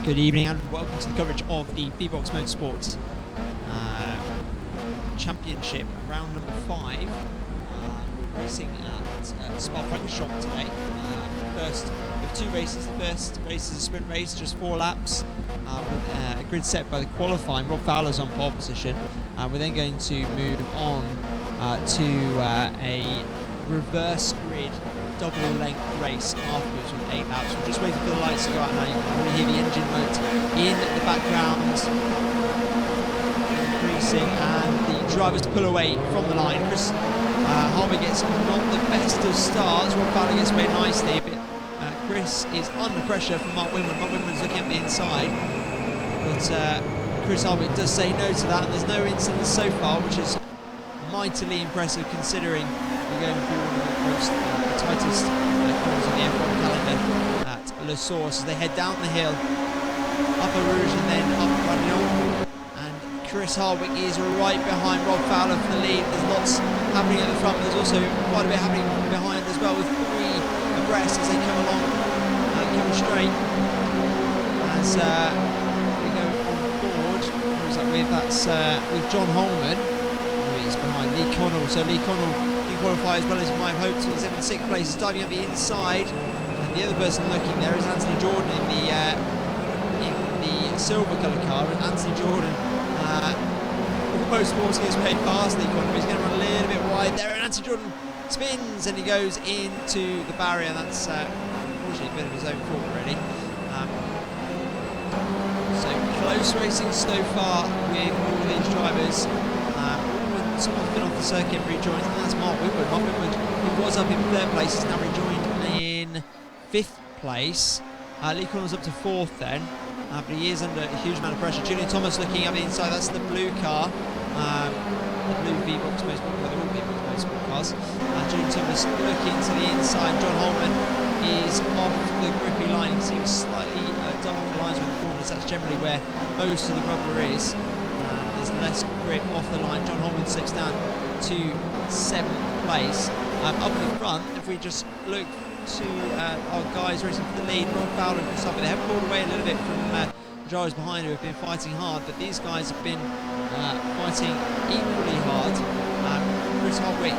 Good evening and welcome to the coverage of the VBOX Motorsport Championship, round number 5. We're racing at Francorchamps today. First of 2 races. The first race is a sprint race, just 4 laps, with a grid set by the qualifying. Rob Fowler's on pole position. We're then going to move on to a reverse grid double length race afterwards with 8 laps. We're just waiting for the lights to go out now. You can already hear the engine note in the background increasing, and the drivers pull away from the line. Chris Harvey gets not the best of starts. Rob Fowler gets away nicely, but Chris is under pressure from Mark Winwood. Mark Winwood's looking at the inside, but Chris Harvey does say no to that, and there's no incidents so far, which is mightily impressive considering we're going through one of the most tightest corners on the F1 calendar at Le Source as they head down the hill, up a Rouge and then up Ragnon. And Chris Harwick is right behind Rob Fowler for the lead. There's lots happening at the front, but there's also quite a bit happening behind as well, with 3 abreast as they come along, coming straight. As we go on board, who's that with? That's with John Holman, who is behind Lee Connell. So Lee Connell didn't qualify as well as he might have hoped. He's in 6th place, he's diving up the inside. And the other person looking there is Anthony Jordan in the silver colour car. And Anthony Jordan almost forcing his way past Lee Connell. He's going to run a little bit wide there, and Anthony Jordan spins and he goes into the barrier. That's unfortunately a bit of his own fault really. So close racing so far with all these drivers. Someone's been off the circuit and rejoined, and that's Mark Winwood. Mark Winwood, who was up in 3rd place, is now rejoined in 5th place. Lee Connell's up to 4th then, but he is under a huge amount of pressure. Julian Thomas looking up the inside, that's the blue car, the blue VBOX Motorsport, well, they're all VBOX Motorsport cars. Julian Thomas looking to the inside. John Holman is off the grippy line. He seems slightly dull on the lines with the corners. That's generally where most of the rubber is. There's less grip off the line. John Holman slips down to 7th place. Up in the front, if we just look to our guys racing for the lead, Rob Fowler and Chris Harvey, they have pulled away a little bit from the drivers behind who have been fighting hard, but these guys have been fighting equally hard. Chris Harwick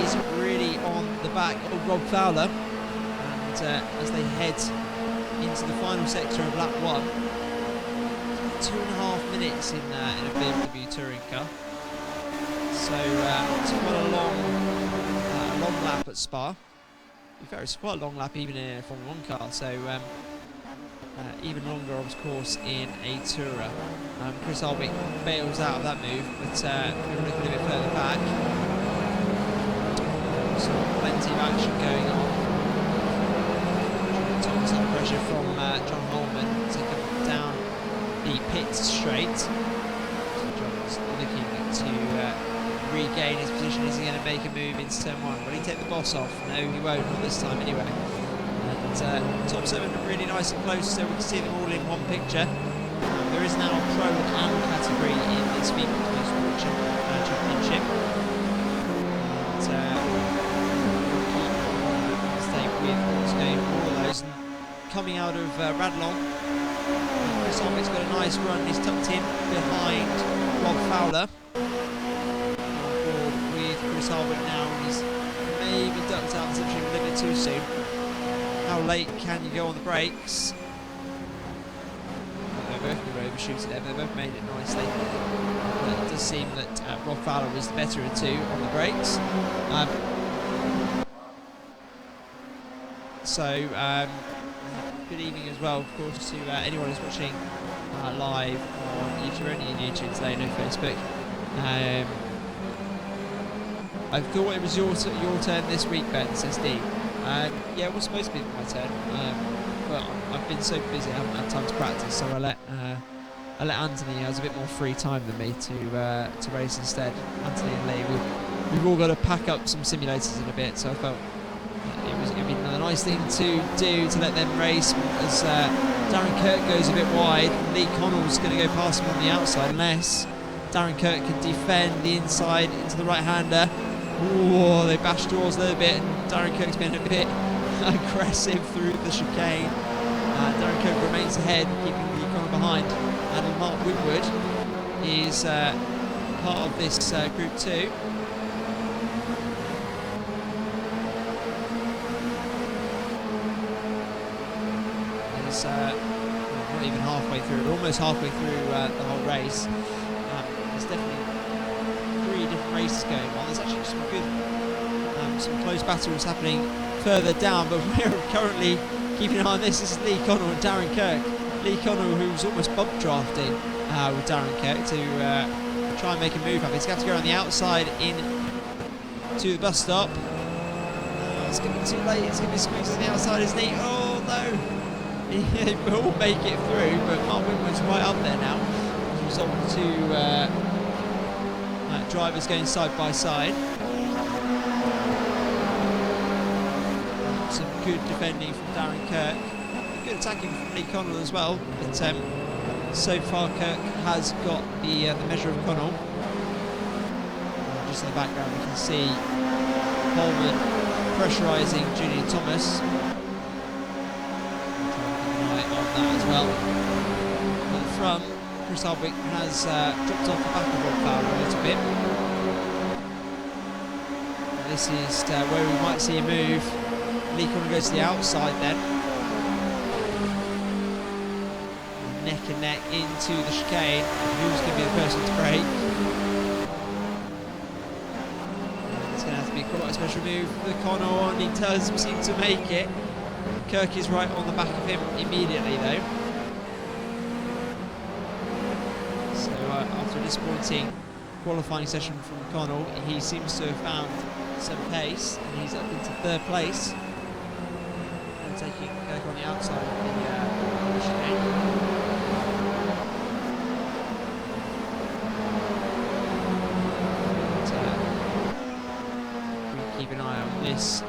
is really on the back of Rob Fowler, and as they head into the final sector of lap 1, 2.5 minutes in a BMW touring car. So it's quite a long lap at Spa. To be fair, it's quite a long lap even in a Formula 1 car. So even longer, of course, in a Tourer. Chris Harwick bails out of that move, but we're looking a bit further back. So plenty of action going on. Thomas under pressure from John Holman to come down the pit straight. So John's looking to regain his position. Is he going to make a move into turn 1? Will he take the boss off? No, he won't, not this time anyway. And top 7 are really nice and close, so we can see them all in one picture. There is now a pro and am category in this VBOX Motorsport Championship. Stay with what's going on all of those. And coming out of Radlon, Chris Harwick's got a nice run. He's tucked in behind Rob Fowler. With Chris Harwick now, and he's maybe ducked out a little bit too soon. How late can you go on the brakes? Well, they're both going to overshoot it there, but they both made it nicely. But it does seem that Rob Fowler was the better of 2 on the brakes. Good evening as well, of course, to anyone who's watching live on YouTube. You're only on YouTube today, no Facebook. I thought it was your turn this week, Ben, says Steve. Yeah, it was supposed to be my turn, but I've been so busy I haven't had time to practice, so I let Anthony, who has a bit more free time than me, to race instead. Anthony and Lee, we've all got to pack up some simulators in a bit, so I felt it'd be a nice thing to do to let them race as Darren Kirk goes a bit wide. Lee Connell's going to go past him on the outside unless Darren Kirk can defend the inside into the right-hander. Ooh, they bashed doors a little bit, and Darren Kirk's been a bit aggressive through the chicane. Darren Cook remains ahead, keeping the corner behind, and Mark Winwood is part of this Group 2. He's not even halfway through, almost halfway through the whole race. There's definitely 3 different races going on. There's actually some good, some close battles happening further down, but we're currently keeping an eye on this. This is Lee Connell and Darren Kirk. Lee Connell, who's almost bump drafting with Darren Kirk to try and make a move up. He's going to have to go on the outside in to the bus stop. It's going to be too late. It's going to be squeezed on the outside, isn't he? Oh no! He will make it through, but Mark Winwood's right up there now. As a result of 2 drivers going side by side. Some good defending from Darren Kirk. Good attacking from Lee Connell as well. But so far Kirk has got the measure of Connell. Just in the background we can see Holman pressurising Julian Thomas. That as well. At the front, Chris Hardwick has dropped off the back of Rob Fowler a little bit. And this is where we might see a move. Lee Connell goes to the outside then. Neck and neck into the chicane. Who's going to be the person to brake? It's going to have to be quite a special move for Connell, and he does seem to make it. Kirk is right on the back of him immediately though. So after a disappointing qualifying session from Connell, he seems to have found some pace, and he's up into 3rd place. And taking Kirk on the outside of the chicane. We keep an eye on this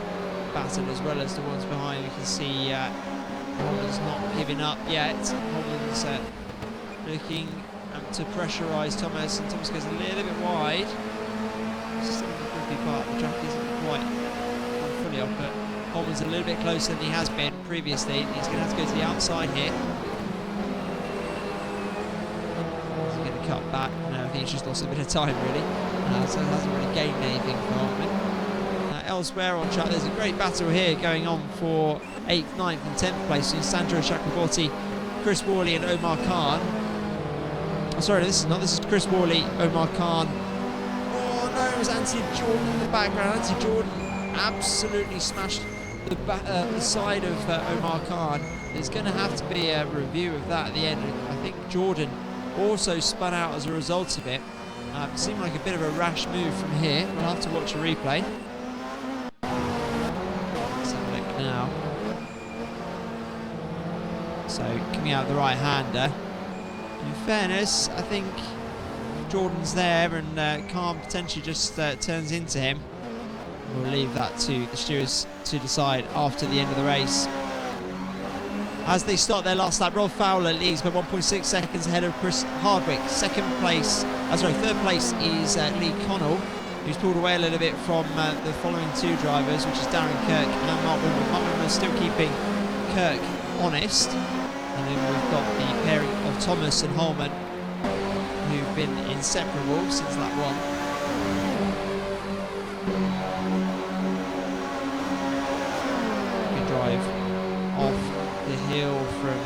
battle as well as the ones behind. We can see Holman's not giving up yet. Holman's looking to pressurise Thomas, and Thomas goes a little bit wide. Still the grippy part of the track isn't quite fully off, but Holman's a little bit closer than he has been previously. He's going to have to go to the outside here. He's going to cut back. No, I think he's just lost a bit of time really. So he hasn't really gained anything for Holman. Elsewhere on track, there's a great battle here going on for 8th, 9th and 10th place in Sandro Chakraborty, Chris Worley and Omar Khan. Oh, sorry, this is Chris Worley, Omar Khan. Oh no, it was Anthony Jordan in the background. Anthony Jordan absolutely smashed the side of Omar Khan. There's going to have to be a review of that at the end. I think Jordan also spun out as a result of it. It seemed like a bit of a rash move from here. We'll have to watch a replay. Now, so coming out the right-hander. In fairness, I think Jordan's there, and Khan potentially just turns into him. We'll leave that to the stewards to decide after the end of the race. As they start their last lap, Rob Fowler leads by 1.6 seconds ahead of Chris Hardwick. 3rd place is Lee Connell, who's pulled away a little bit from the following 2 drivers, which is Darren Kirk and Mark Winwood. Mark Winwood still keeping Kirk honest. And then we've got the pairing of Thomas and Holman, who've been inseparable since that one. Good drive off the hill from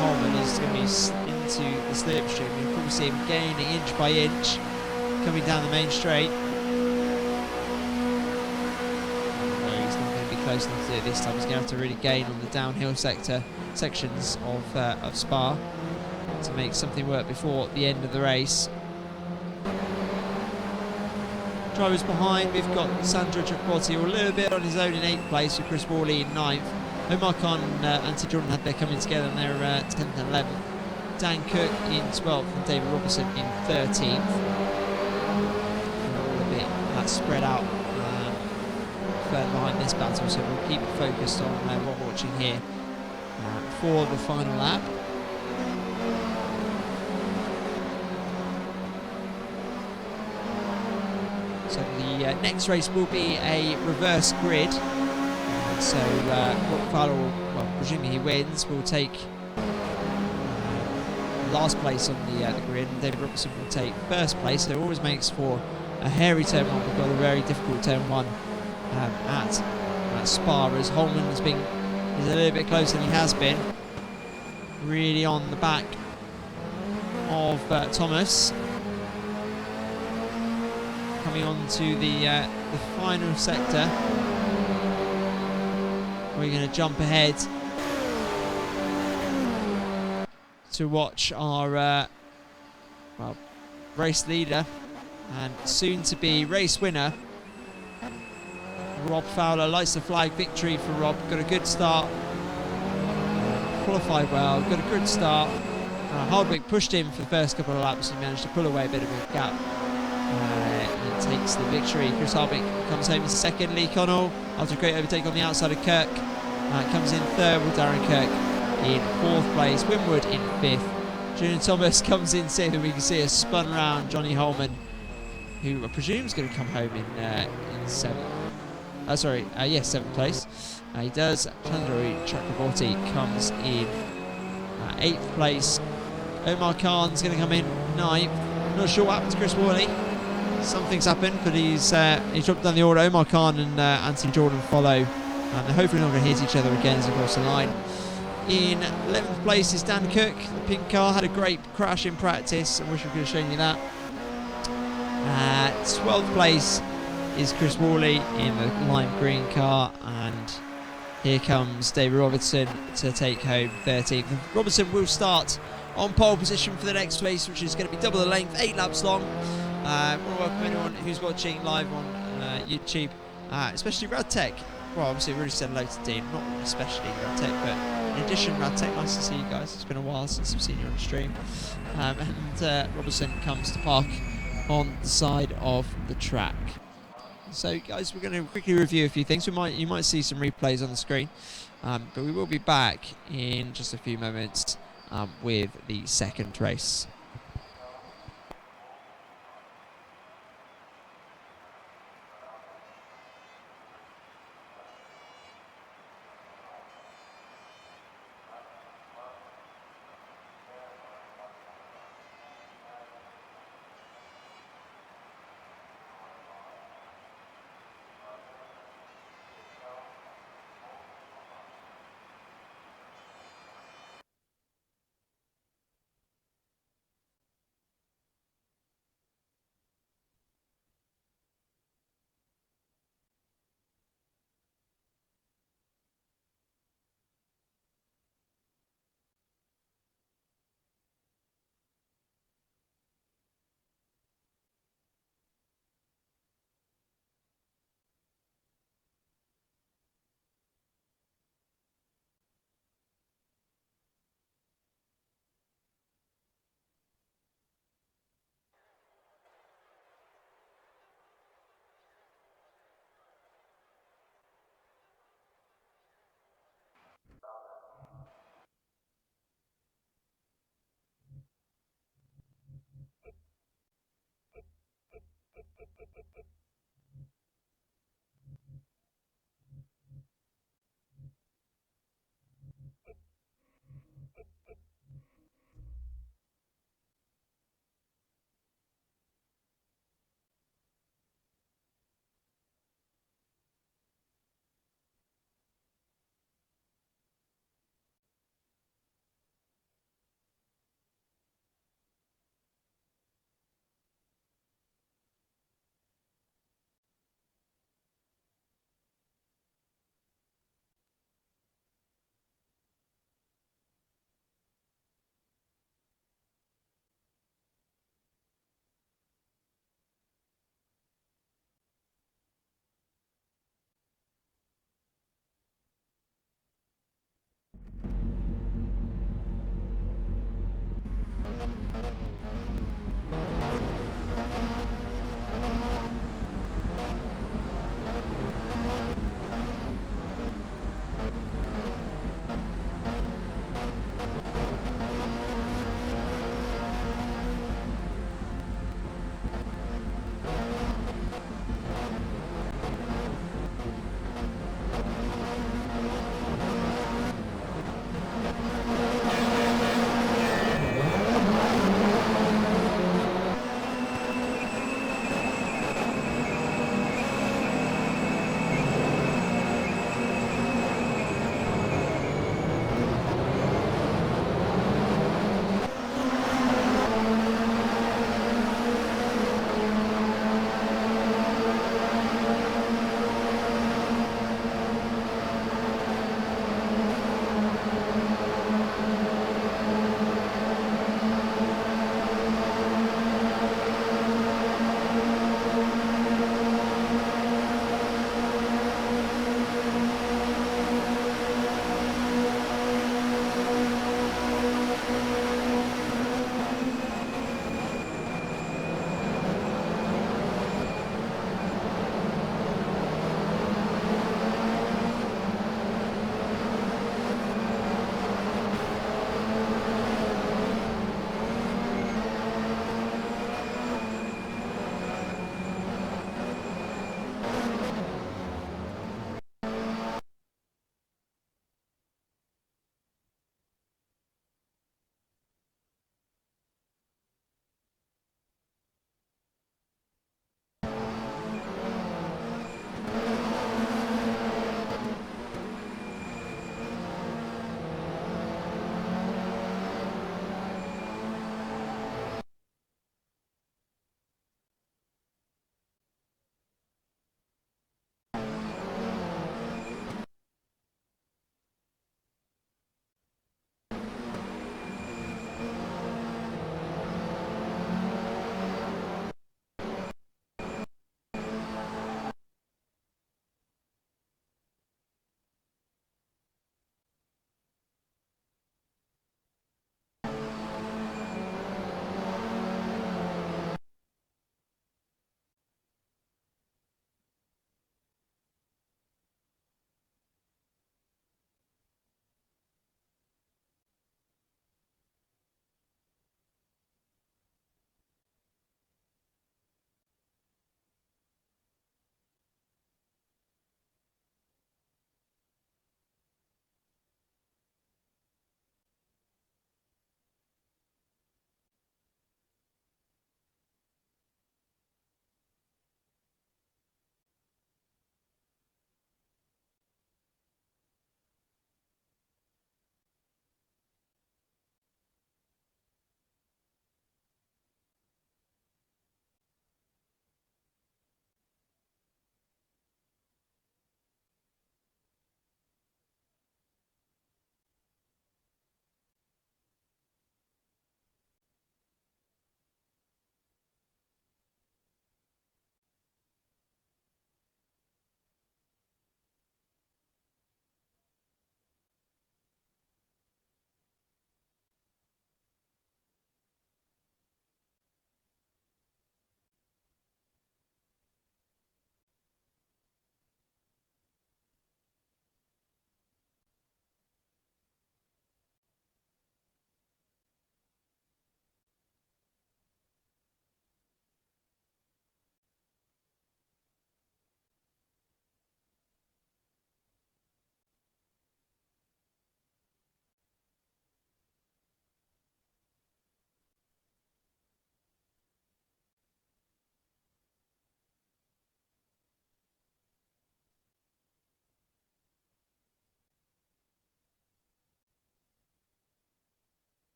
Holman. He's going to be into the slipstream. You'll probably see him gaining inch by inch, coming down the main straight. No, he's not going to be close enough to do it this time. He's going to have to really gain on the downhill sections of Spa to make something work before the end of the race. Drivers behind, we've got Sandro Chakraborty a little bit on his own in 8th place, with Chris Worley in 9th. Omar Khan and Anthony Jordan had their coming together, and they're 10th and 11th. Dan Cook in 12th and David Robertson in 13th. A bit that's spread out further behind this battle, so we'll keep focused on what we're watching here for the final lap. So the next race will be a reverse grid. So Rob Fowler will, well, presuming he wins, will take last place on the grid, and David Robertson will take first place. So it always makes for a hairy turn one. We've got a very difficult turn one at Spa, as Holman is a little bit closer than he has been. Really on the back of Thomas. Coming on to the final sector. We're going to jump ahead to watch our race leader and soon to be race winner, Rob Fowler. Lights the flag, victory for Rob. Got a good start, qualified well, got a good start. Hardwick pushed him for the first couple of laps and managed to pull away a bit of a gap. And takes the victory. Chris Hardwick comes home in second. Lee Connell, after a great overtake on the outside of Kirk, comes in third, with Darren Kirk in fourth place. Winwood in fifth. Julian Thomas comes in sixth, and we can see a spun round Johnny Holman, who I presume is going to come home in seventh. Seventh place. He does. Chandra Chakraborty comes in eighth place. Omar Khan's going to come in ninth. Not sure what happened to Chris Worley. Something's happened, but he's dropped down the order. Omar Khan and Anthony Jordan follow, and they're hopefully not going to hit each other again as they cross the line. In 11th place is Dan Cook. The pink car had a great crash in practice. I wish we could have shown you that. 12th place is Chris Worley in the lime green car, and here comes David Robertson to take home 13th. Robertson will start on pole position for the next race, which is going to be double the length, 8 laps long. I want to welcome anyone who's watching live on YouTube, especially Radtech. Well, obviously, we already said hello to Dean, not especially Radtech, but in addition, Radtech, nice to see you guys. It's been a while since I've seen you on the stream. And Robertson comes to park on the side of the track. So, guys, we're going to quickly review a few things. You might see some replays on the screen, but we will be back in just a few moments with the second race.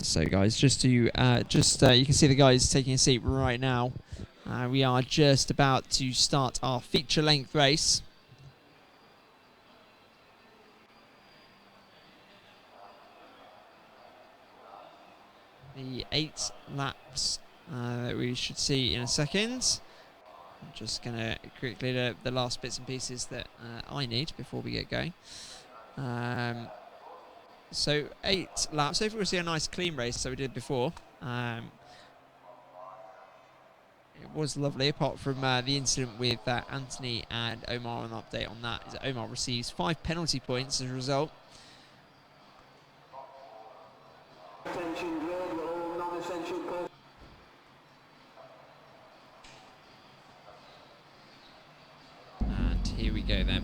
So guys, just to you can see the guys taking a seat right now. We are just about to start our feature length race. The 8 laps that we should see in a second. I'm just going to quickly do the last bits and pieces that I need before we get going. So 8 laps. Hopefully we'll see a nice clean race as we did before. It was lovely, apart from the incident with Anthony and Omar. An update on that is that Omar receives 5 penalty points as a result. And here we go then.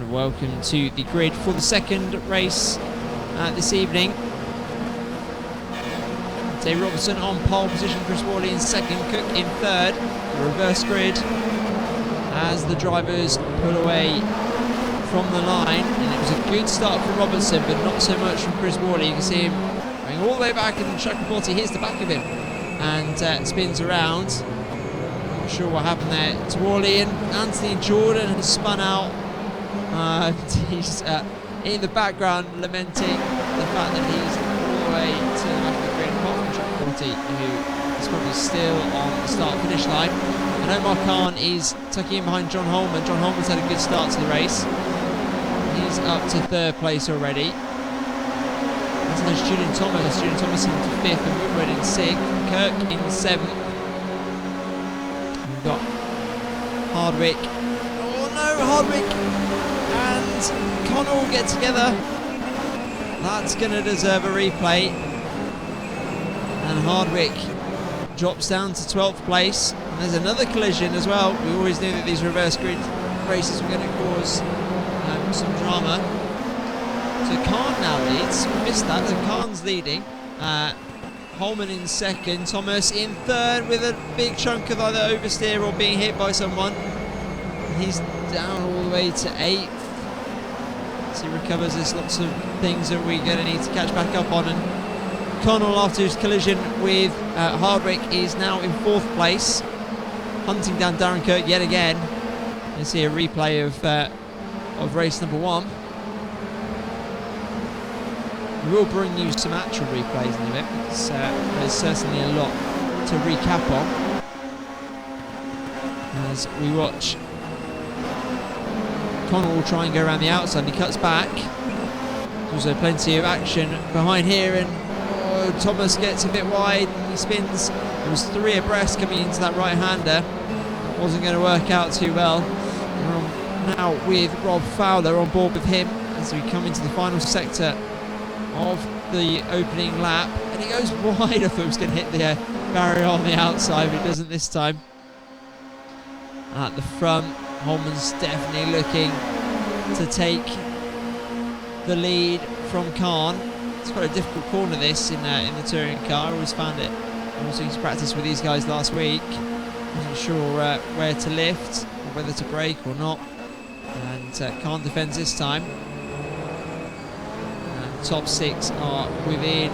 Welcome to the grid for the second race this evening. Dave Robertson on pole position, Chris Worley in second, Cook in third. The reverse grid as the drivers pull away from the line. And it was a good start from Robertson, but not so much from Chris Worley. You can see him going all the way back, and Chakraborty hits the back of him and spins around. Not sure what happened there to Worley, and Anthony Jordan has spun out. He's in the background lamenting the fact that he's all the way to the back of the grid, apart from Chakraborty, who is probably still on the start-finish line. And Omar Khan is tucking in behind John Holman. John Holman's had a good start to the race. He's up to third place already. And so there's Julian Thomas. Julian Thomas into fifth, and Woodward in sixth. Kirk in seventh. We've got Hardwick. Oh no, Hardwick! And Connor will get together. That's going to deserve a replay. And Hardwick drops down to 12th place. And there's another collision as well. We always knew that these reverse grid races were going to cause some drama. So Khan now leads. We missed that. So Khan's leading. Holman in second. Thomas in third with a big chunk of either oversteer or being hit by someone. And he's down all the way to 8th. As he recovers, there's lots of things that we're going to need to catch back up on. And Connell, after his collision with Hardwick, is now in 4th place, hunting down Darren Kirk yet again. You see a replay of race number 1. We will bring you some actual replays in a bit, because there's certainly a lot to recap on as we watch. Connell will try and go around the outside, and he cuts back. There's also plenty of action behind here, and Thomas gets a bit wide, and he spins. There was 3 abreast coming into that right-hander. Wasn't going to work out too well. We're on now with Rob Fowler on board with him as we come into the final sector of the opening lap, and he goes wide. I thought he was going to hit the barrier on the outside, but he doesn't this time. At the front, Holman's definitely looking to take the lead from Khan. It's quite a difficult corner, this, in the touring car. I always found it. I was doing some practice with these guys last week. Wasn't sure where to lift, or whether to brake or not. And Khan defends this time. And the top 6 are within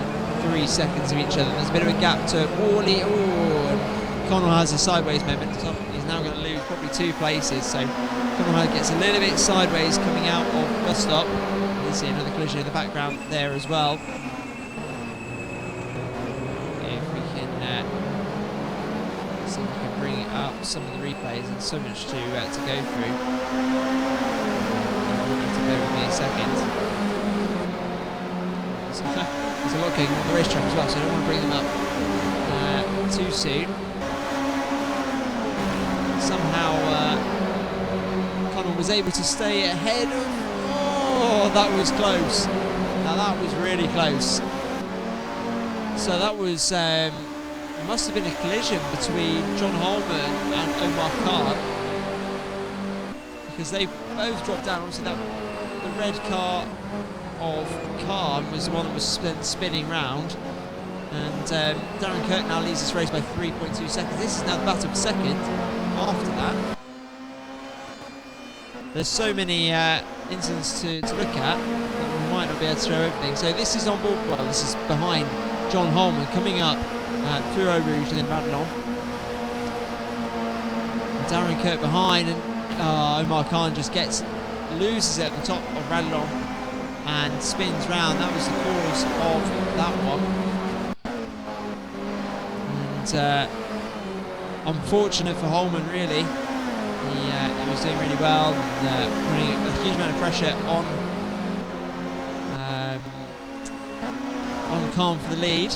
3 seconds of each other. There's a bit of a gap to Worley. Connell has a sideways moment. He's now going to lose probably 2 places. So Connell gets a little bit sideways coming out of bus stop. You see another collision in the background there as well. If we can see if we can bring up some of the replays, and so much to go through. You need to bear with me a second. There's a lot going on the racetrack as well, so I don't want to bring them up too soon. Somehow Connell was able to stay ahead of... Oh, that was close. Now that was really close. So that was... it must have been a collision between John Holman and Omar Khan, because they both dropped down. Obviously the red car of Khan was the one that was spinning round. And Darren Kirk now leads this race by 3.2 seconds. This is now the battle for second after that. There's so many incidents to look at that we might not be able to show everything. So this is on board, well, this is behind John Holman coming up through Eau Rouge and then Madelon. Darren Kirk behind, and Omar Khan just loses it at the top of Radlon and spins round. That was the cause of that one. And unfortunate for Holman, really. He was doing really well, and putting a huge amount of pressure on Khan for the lead.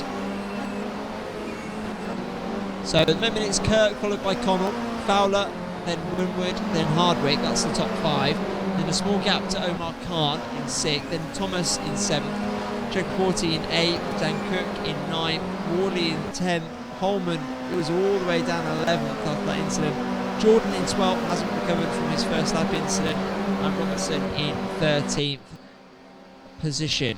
So at the moment it's Kirk followed by Connell, Fowler, then Winwood, then Hardwick. That's the top 5. Then a small gap to Omar Khan in 6th, then Thomas in 7th, Jacoporti in 8th, Dan Cook in 9th, Worley in 10th, Holman was all the way down 11th after that incident. Jordan in 12th, hasn't recovered from his first lap incident, and Robertson in 13th position.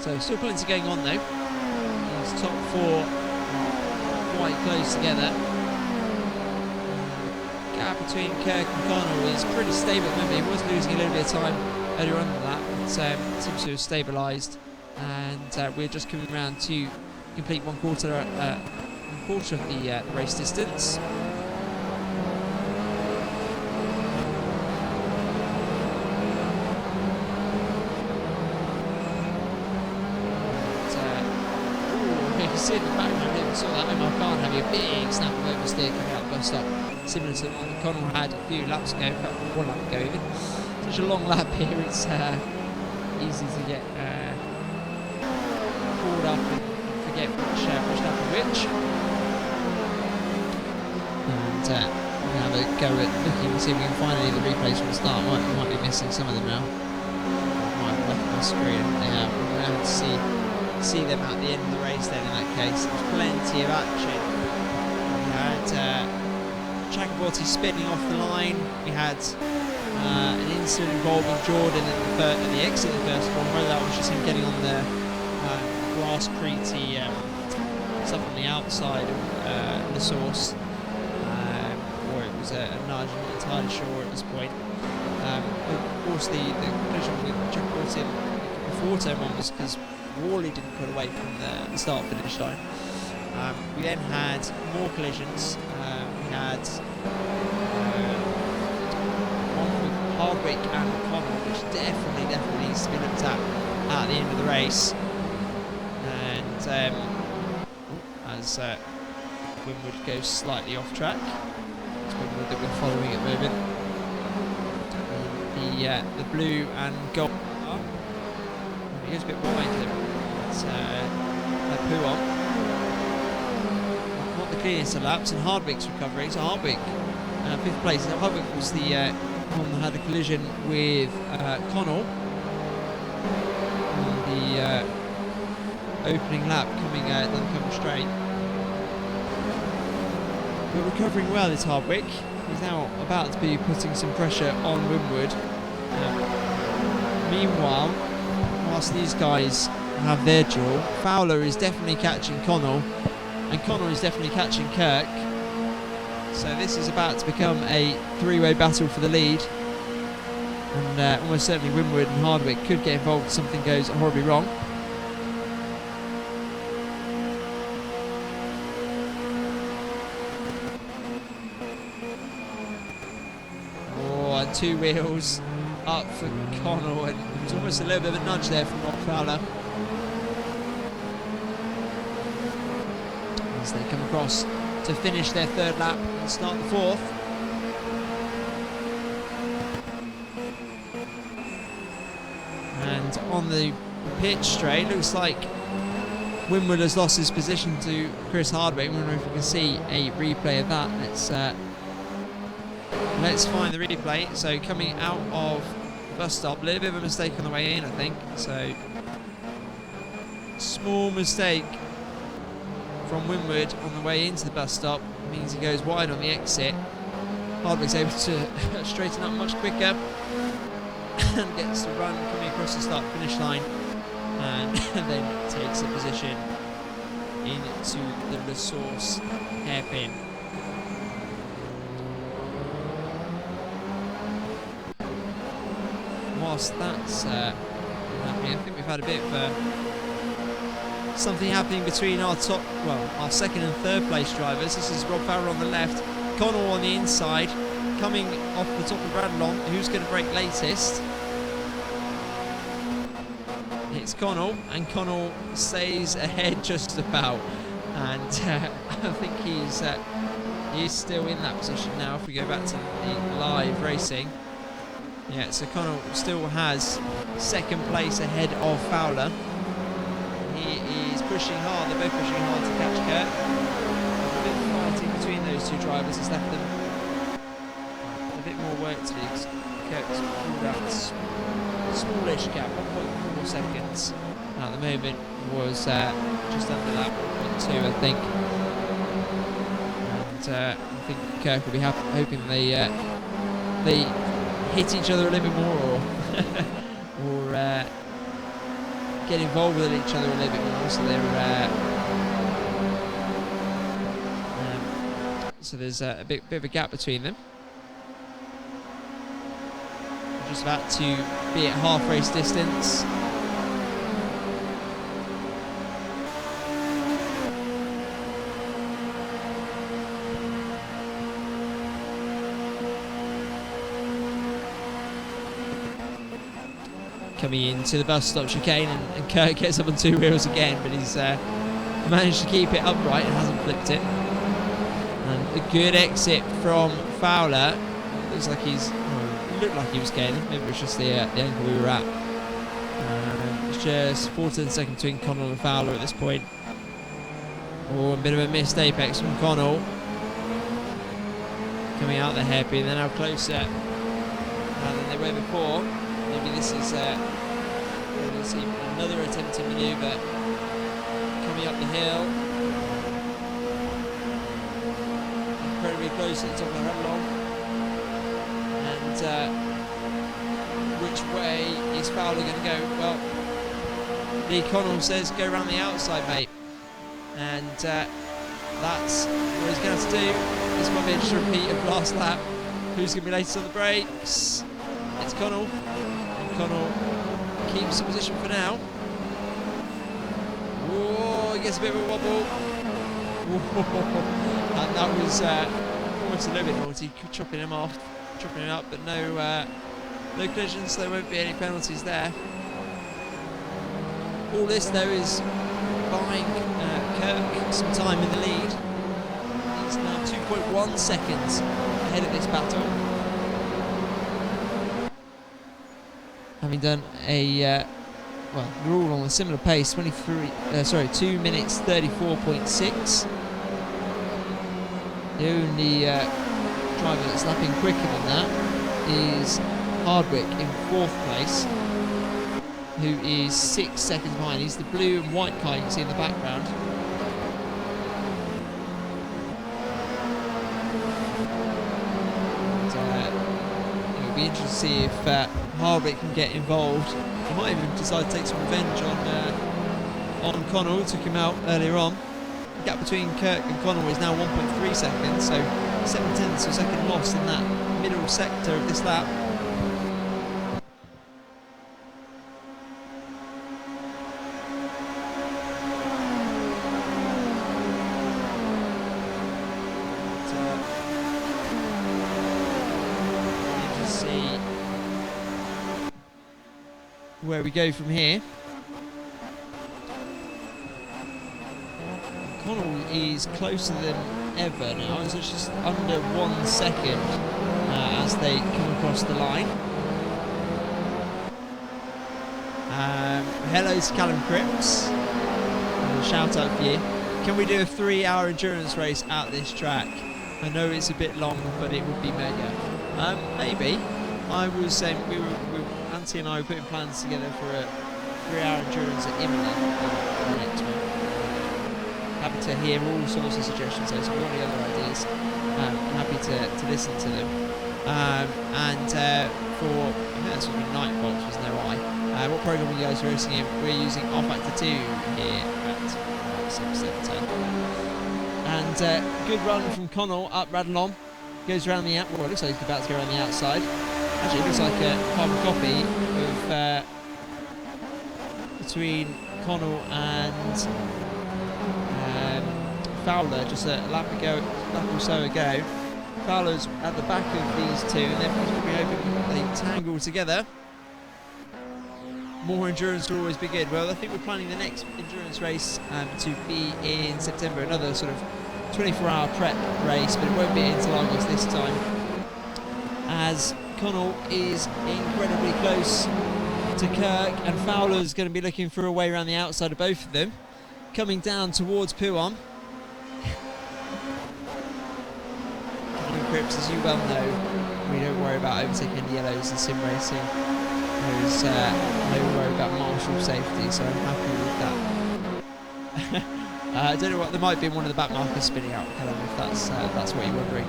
So still plenty going on though. These top 4 quite close together. Gap between Kirk and Connell is pretty stable at the moment. He was losing a little bit of time earlier on than that, but seems to have stabilised. And we're just coming around to complete one quarter of the race distance. See in the background here, we saw that Omar Khan having a big snap of oversteer coming out the bus stop, similar to the one that Connell had a few laps ago, about 1 lap ago even. Such a long lap here, it's easy to get caught up and forget which lap is which. And we'll have a go at looking to see if we can find any of the replays from the start. We might be missing some of them now. Might have left my screen. Yeah, we're going to have to see them at the end of the race then in that case. There's plenty of action. We had Jacoporti spinning off the line. We had an incident involving Jordan at the exit of the first one, whether that was just him getting on the grass-creety stuff on the outside of the source, or it was a nudge. I'm not entirely sure at this point. Of course the collision with Jacoporti before turn 1 was because Worley didn't put away from the start-finish line. We then had more collisions. We had one with Hardwick and Connell, which definitely needs to be looked at the end of the race. And as Winwood goes slightly off track, it's Winwood that we're following at the moment. The blue and gold. He goes a bit wide there. It's Pouon. Not the cleanest of laps, and Hardwick's recovering. So Hardwick, 5th place. Now Hardwick was the one that had a collision with Connell on the opening lap coming down Cumber Straight. But recovering well is Hardwick. He's now about to be putting some pressure on Winwood. Meanwhile, whilst these guys have their draw, Fowler is definitely catching Connell, and Connell is definitely catching Kirk. So this is about to become a 3-way battle for the lead, and almost certainly Winwood and Hardwick could get involved if something goes horribly wrong. Oh, and 2 wheels up for Connell, and it was almost a little bit of a nudge there from Rob Fowler as they come across to finish their 3rd lap and start the 4th. And on the pitch straight, looks like Winwood has lost his position to Chris Hardwick. I wonder if we can see a replay of that. Let's find the replay. So coming out of the bus stop, a little bit of a mistake on the way in, I think. So small mistake from Winwood on the way into the bus stop, means he goes wide on the exit. Hardwick's able to straighten up much quicker. and gets to run coming across the start-finish line, and then takes a position into the resource hairpin. Whilst that's happening, I think we've had a bit of something happening between our second and third place drivers. This is Rob Farrell on the left, Connell on the inside, coming off the top of Bradlon. Who's going to brake latest? It's Connell, and Connell stays ahead just about, and I think he's still in that position now. If we go back to the live racing, yeah, so Connell still has second place ahead of Fowler. He is pushing hard. They're both pushing hard to catch Kirk. A bit of fighting between those two drivers has left them a bit more work to do. Kirk's pulled out a smallish gap, 1.4 seconds at the moment, was just under that 1.2, I think. And I think Kirk will be hoping they hit each other a little bit more, or get involved with each other a little bit more, so there's a bit of a gap between them. We're just about to be at half race distance. Coming into the bus stop chicane, and Kirk gets up on two wheels again, but he's managed to keep it upright and hasn't flipped it. And a good exit from Fowler. Looks like looked like he was gaining. Maybe it was just the angle we were at. It's just 14 seconds between Connell and Fowler at this point. Oh, a bit of a missed apex from Connell. Coming out the hairpin, they're now closer than they were before. Maybe this is we'll see another attempt to manoeuvre coming up the hill. Incredibly close at the top of the headlong. And which way is Fowler going to go? Well, Lee Connell says go around the outside, mate. And that's what he's going to have to do. This might be just a repeat of last lap. Who's going to be latest on the brakes? It's Connell. Connell keeps the position for now. Whoa, he gets a bit of a wobble. Whoa. And that was almost a little bit naughty, chopping him up, but no collisions, so there won't be any penalties there. All this though is buying Kirk some time in the lead. He's now 2.1 seconds ahead of this battle. Having done a, they're all on a similar pace, 2 minutes 34.6. The only driver that's lapping quicker than that is Hardwick in 4th place, who is 6 seconds behind. He's the blue and white car you can see in the background. And, it'll be interesting to see if Hardwick can get involved. He might even decide to take some revenge on Connell, took him out earlier on. The gap between Kirk and Connell is now 1.3 seconds, so 7/10 of a second lost in that middle sector of this lap. Where we go from here. Connell is closer than ever now, so it's just under 1 second as they come across the line. Hello to Callum Cripps, a shout out for you. Can we do a 3-hour endurance race at this track? I know it's a bit long, but it would be mega. Maybe. I was saying Auntie and I were putting plans together for a 3-hour endurance at Imola next week. Happy to hear all sorts of suggestions, so if you've got any other ideas, I'm happy to listen to them. And for, I think that's sort of a night box, was no I. What program are you guys racing in? We're using R-Factor 2 here at 710. And good run from Connell up Radlon. Goes around the well, it looks like he's about to go around the outside. Actually, it looks like a carbon copy of between Connell and Fowler just a lap or so ago. Fowler's at the back of these two, and they're probably hoping they tangle together. More endurance will always be good. Well, I think we're planning the next endurance race to be in September, another sort of 24-hour prep race, but it won't be until August this time, as Connell is incredibly close to Kirk, and Fowler's going to be looking for a way around the outside of both of them, coming down towards Pouhon. Crips, as you well know, we don't worry about overtaking the yellows in sim racing. There's no worry about marshal safety, so I'm happy with that. I don't know what, there might be one of the back markers spinning out, Callum, if that's what you're wondering.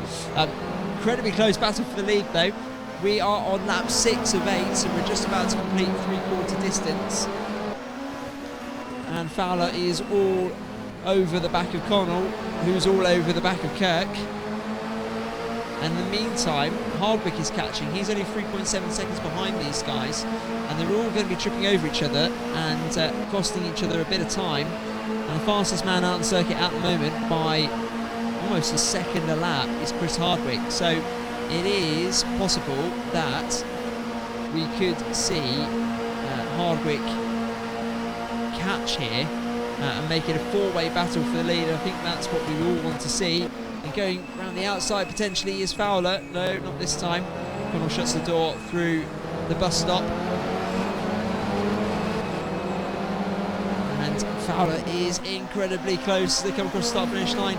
Incredibly close battle for the lead though. We are on lap 6 of 8, so we're just about to complete 3/4 distance. And Fowler is all over the back of Connell, who's all over the back of Kirk. And in the meantime, Hardwick is catching. He's only 3.7 seconds behind these guys, and they're all going to be tripping over each other and costing each other a bit of time. And the fastest man out on circuit at the moment by almost a second a lap is Chris Hardwick. So it is possible that we could see Hardwick catch here and make it a 4-way battle for the lead. I think that's what we all want to see. And going around the outside potentially is Fowler. No, not this time. Connell shuts the door through the bus stop. And Fowler is incredibly close as they come across the start-finish line.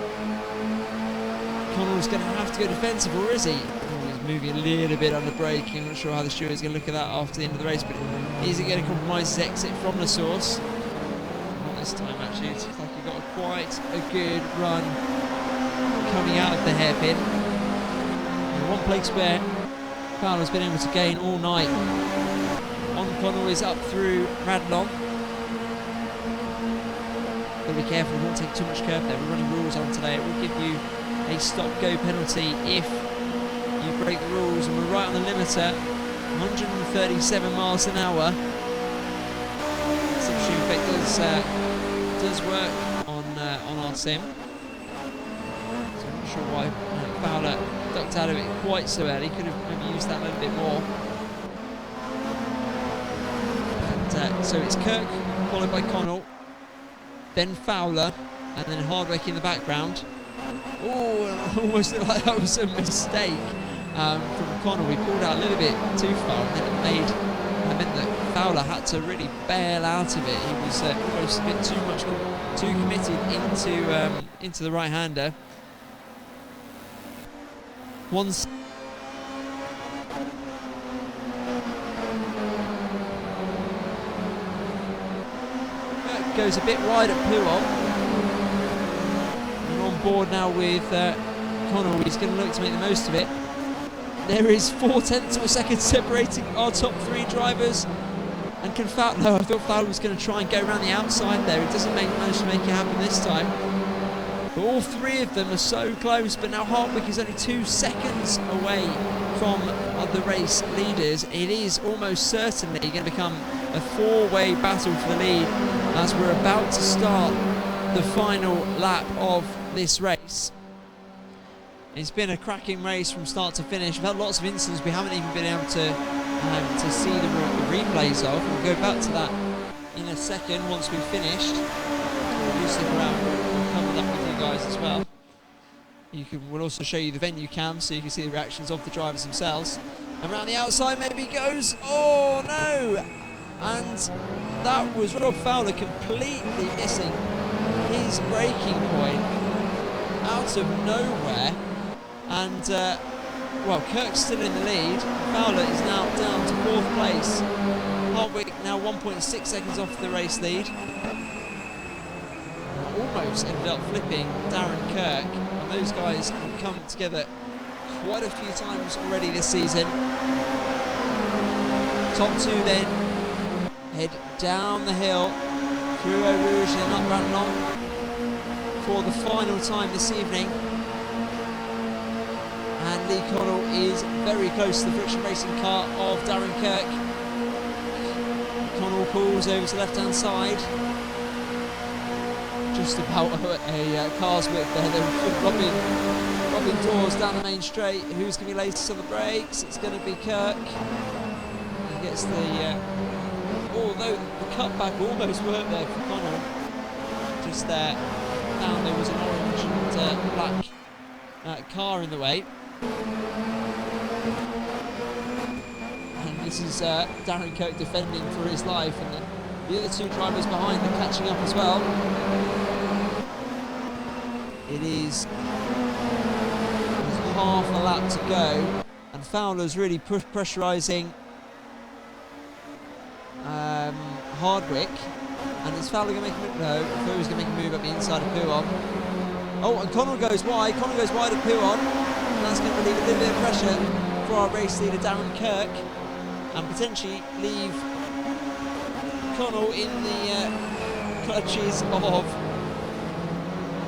Connell's going to have to go defensive, or is he? Oh, he's moving a little bit under braking. I'm not sure how the steward's going to look at that after the end of the race, but is he going to compromise his exit from the source? Not this time, actually. It looks like he got quite a good run coming out of the hairpin. And one plate spare. Fowler's been able to gain all night. On Connell is up through Radlon. Got to be careful, we won't take too much curve there. We're running rules on today. It will give you a stop-go penalty if you break the rules, and we're right on the limiter, 137 miles an hour. Substitute effect does work on our sim. So I'm not sure why Fowler ducked out of it quite so early. Could have maybe used that a little bit more. And so it's Kirk followed by Connell, then Fowler, and then Hardwick in the background. Oh, almost looked like that was a mistake from Connell. We pulled out a little bit too far, and then it meant that Fowler had to really bail out of it. He was almost a bit too committed into the right-hander. Once goes a bit wide at Pouhon. And on board now with Connell. He's going to look to make the most of it. There is 0.4 of a second separating our top three drivers. And can Fowler? No, I thought Fowler was going to try and go around the outside there. It doesn't manage to make it happen this time. But all three of them are so close. But now Hardwick is only 2 seconds away from the race leaders. It is almost certainly going to become a 4-way battle for the lead as we're about to start the final lap of this race. It's been a cracking race from start to finish. We've had lots of incidents we haven't even been able to see the replays of. We'll go back to that in a second once we've finished. We'll stick around, we'll cover that with you guys as well. We'll also show you the venue cam so you can see the reactions of the drivers themselves. And around the outside maybe goes, oh no! And that was Rob Fowler completely missing his braking point out of nowhere. And well, Kirk's still in the lead. Fowler is now down to 4th place. Hardwick now 1.6 seconds off the race lead. Almost ended up flipping Darren Kirk. And those guys have come together quite a few times already this season. Top two then head down the hill through Eau Rouge and up Ranelagh for the final time this evening. And Lee Connell is very close to the friction racing car of Darren Kirk. Connell pulls over to the left-hand side. Just about a car's width there. They're robbing doors down the main straight. Who's going to be latest on the brakes? It's going to be Kirk. He gets the... although the cutback almost worked there for Connell. Just there. Found there was an orange and black car in the way. And this is Darren Kirk defending for his life, and the other two drivers behind are catching up as well. It is half a lap to go, and Fowler's really pressurising Hardwick. And is Fowler going to make a move? No, I thought he was going to make a move up the inside of Pouon. Oh, and Connell goes wide. Connell goes wide of Pouon. And that's going to relieve a little bit of pressure for our race leader, Darren Kirk. And potentially leave Connell in the clutches of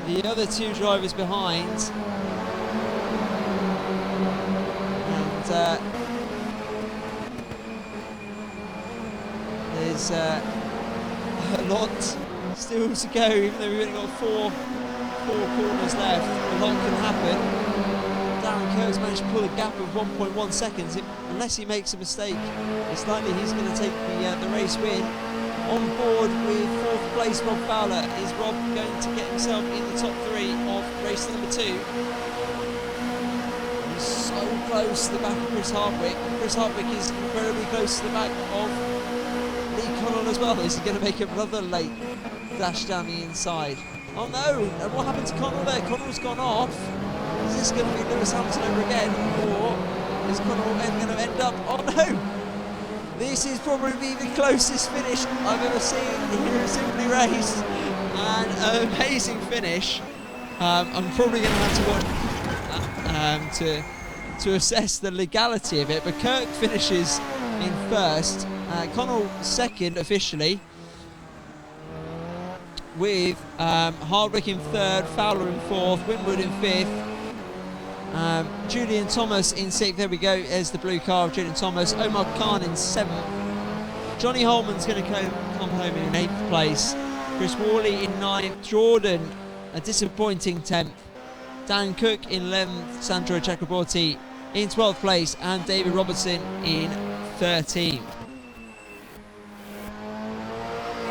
the other two drivers behind. And there's a lot still to go, even though we've only got four corners left. A lot can happen. Darren Kirk's managed to pull a gap of 1.1 seconds. Unless he makes a mistake, it's likely he's going to take the race win. On board with fourth place Rob Fowler. Is Rob going to get himself in the top three of race number 2? He's so close to the back of Chris Hardwick. Chris Hardwick is incredibly close to the back of Lee Connell as well. Is he going to make another late dash down the inside? Oh no! And what happened to Connell there? Connell's gone off. Is this going to be Lewis Hamilton over again? Or is Connell going to end up... Oh no! This is probably the closest finish I've ever seen here at Simply Race. And an amazing finish. I'm probably going to have to watch to assess the legality of it. But Kirk finishes in first. Connell second officially, with Hardwick in third, Fowler in fourth, Winwood in fifth, Julian Thomas in sixth. There we go, there's the blue car of Julian Thomas. Omar Khan in seventh. Johnny Holman's going to come home in eighth place. Chris Worley in ninth. Jordan, a disappointing 10th. Dan Cook in 11th. Sandro Chakraborty in 12th place, and David Robertson in 13th.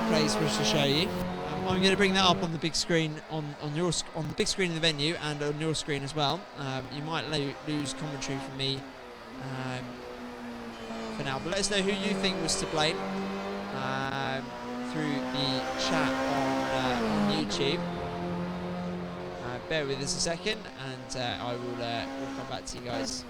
Place for us to show you. I'm going to bring that up on the big screen on the big screen in the venue and on your screen as well. You might lose commentary from me for now, but let us know who you think was to blame through the chat on YouTube. Bear with us a second, and I will we'll come back to you guys.